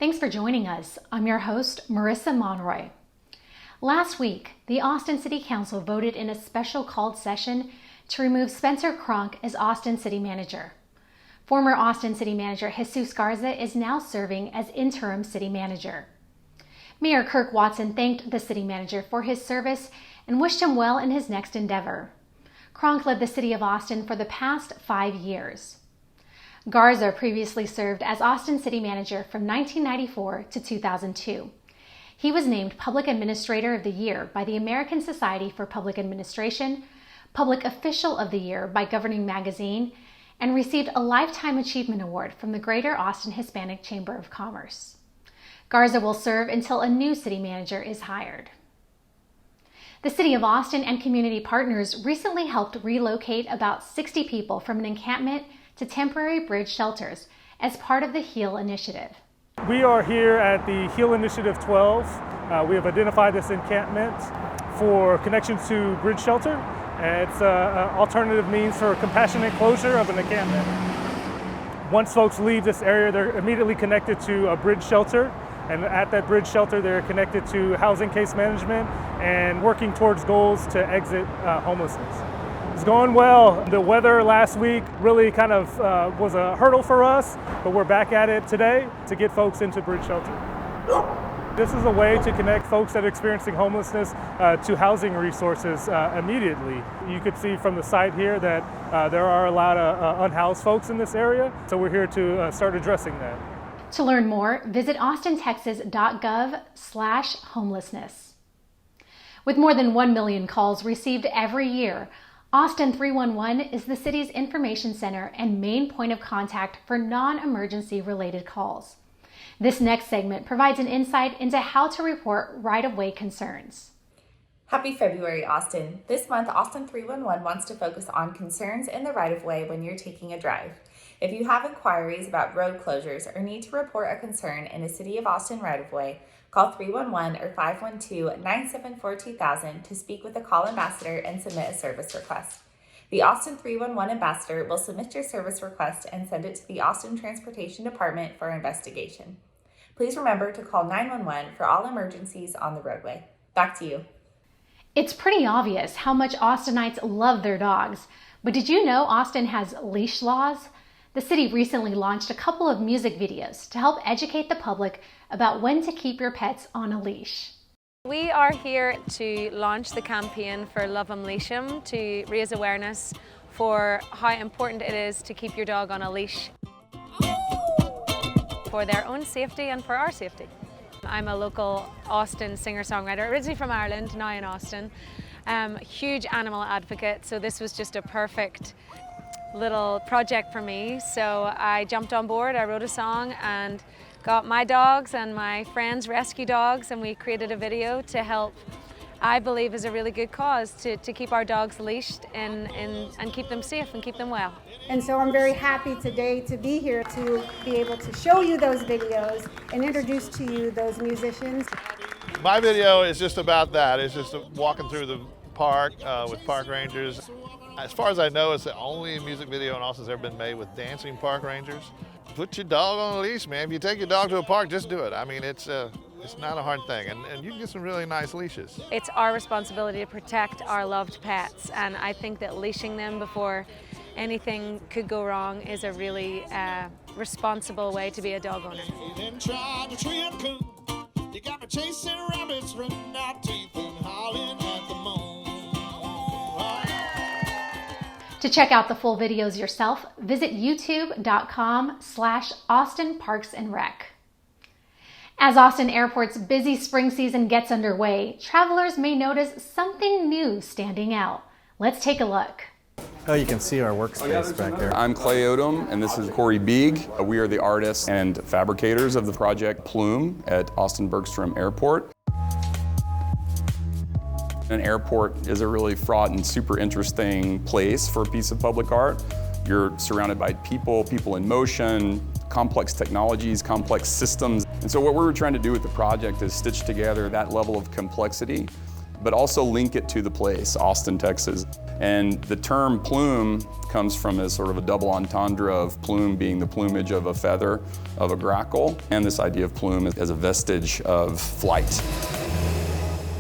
Thanks for joining us. I'm your host, Marissa Monroy. Last week, the Austin City Council voted in a special called session to remove Spencer Cronk as Austin City Manager. Former Austin City Manager Jesús Garza is now serving as Interim City Manager. Mayor Kirk Watson thanked the City Manager for his service and wished him well in his next endeavor. Cronk led the City of Austin for the past 5 years. Garza previously served as Austin City Manager from 1994 to 2002. He was named Public Administrator of the Year by the American Society for Public Administration, Public Official of the Year by Governing Magazine, and received a Lifetime Achievement Award from the Greater Austin Hispanic Chamber of Commerce. Garza will serve until a new city manager is hired. The City of Austin and community partners recently helped relocate about 60 people from an encampment to temporary bridge shelters as part of the HEAL initiative. We are here at the HEAL Initiative 12. We have identified this encampment for connection to bridge shelter. It's an alternative means for compassionate closure of an encampment. Once folks leave this area, they're immediately connected to a bridge shelter. And at that bridge shelter, they're connected to housing case management and working towards goals to exit homelessness. It's going well. The weather last week really kind of was a hurdle for us, but we're back at it today to get folks into bridge shelter. This is a way to connect folks that are experiencing homelessness to housing resources immediately. You could see from the site here that there are a lot of unhoused folks in this area, so we're here to start addressing that. To learn more, visit austintexas.gov/homelessness. With more than 1 million calls received every year, Austin 311 is the city's information center and main point of contact for non-emergency related calls. This next segment provides an insight into how to report right-of-way concerns. Happy February, Austin. This month, Austin 311 wants to focus on concerns in the right-of-way when you're taking a drive. If you have inquiries about road closures or need to report a concern in a City of Austin right-of-way, call 311 or 512-974-2000 to speak with a call ambassador and submit a service request. The Austin 311 ambassador will submit your service request and send it to the Austin Transportation Department for investigation. Please remember to call 911 for all emergencies on the roadway. Back to you. It's pretty obvious how much Austinites love their dogs, but did you know Austin has leash laws? The city recently launched a couple of music videos to help educate the public about when to keep your pets on a leash. We are here to launch the campaign for Love 'em, Leash 'em to raise awareness for how important it is to keep your dog on a leash for their own safety and for our safety. I'm a local Austin singer-songwriter, originally from Ireland, now in Austin. Huge animal advocate, so this was just a perfect little project for me. So I jumped on board, I wrote a song and got my dogs and my friends' rescue dogs, and we created a video to help, I believe, is a really good cause to keep our dogs leashed and keep them safe and keep them well. And so I'm very happy today to be here to be able to show you those videos and introduce to you those musicians. My video is just about that. It's just walking through the park with park rangers. As far as I know, it's the only music video in Austin that's ever been made with dancing park rangers. Put your dog on a leash, man. If you take your dog to a park, just do it. I mean, it's not a hard thing, and you can get some really nice leashes. It's our responsibility to protect our loved pets, and I think that leashing them before anything could go wrong is a really responsible way to be a dog owner. You got me chasing rabbits, running out teeth and howling at the moon. To check out the full videos yourself, visit youtube.com/Austin Parks and Rec. As Austin Airport's busy spring season gets underway, travelers may notice something new standing out. Let's take a look. Oh, you can see our workspace back there. I'm Clay Odom, and this is Corey Beeg. We are the artists and fabricators of the project Plume at Austin Bergstrom Airport. An airport is a really fraught and super interesting place for a piece of public art. You're surrounded by people in motion, complex technologies, complex systems. And so what we were trying to do with the project is stitch together that level of complexity but also link it to the place, Austin, Texas. And the term plume comes from a sort of a double entendre of plume being the plumage of a feather of a grackle, and this idea of plume as a vestige of flight.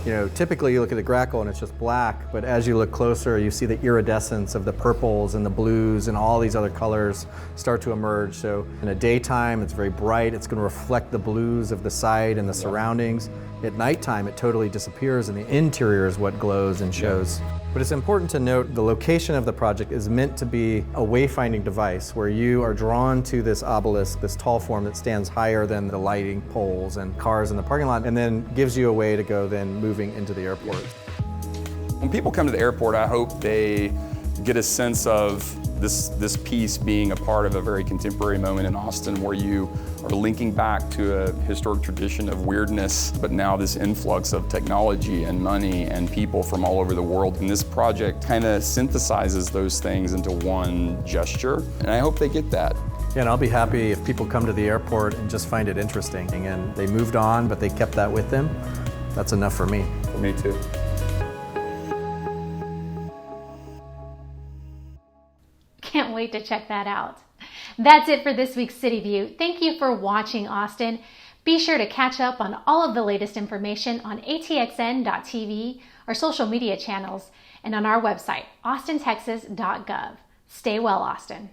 You know, typically you look at the grackle and it's just black, but as you look closer, you see the iridescence of the purples and the blues and all these other colors start to emerge. So in the daytime, it's very bright. It's going to reflect the blues of the site and the surroundings. At nighttime, it totally disappears, and the interior is what glows and shows. But it's important to note the location of the project is meant to be a wayfinding device where you are drawn to this obelisk, this tall form that stands higher than the lighting poles and cars in the parking lot, and then gives you a way to go then moving into the airport. When people come to the airport, I hope they get a sense of this piece being a part of a very contemporary moment in Austin where you are linking back to a historic tradition of weirdness, but now this influx of technology and money and people from all over the world. And this project kind of synthesizes those things into one gesture, and I hope they get that. Yeah, and I'll be happy if people come to the airport and just find it interesting, and they moved on, but they kept that with them. That's enough for me. For me too. Can't wait to check that out. That's it for this week's City View. Thank you for watching, Austin. Be sure to catch up on all of the latest information on atxn.tv, our social media channels, and on our website, austintexas.gov. Stay well, Austin.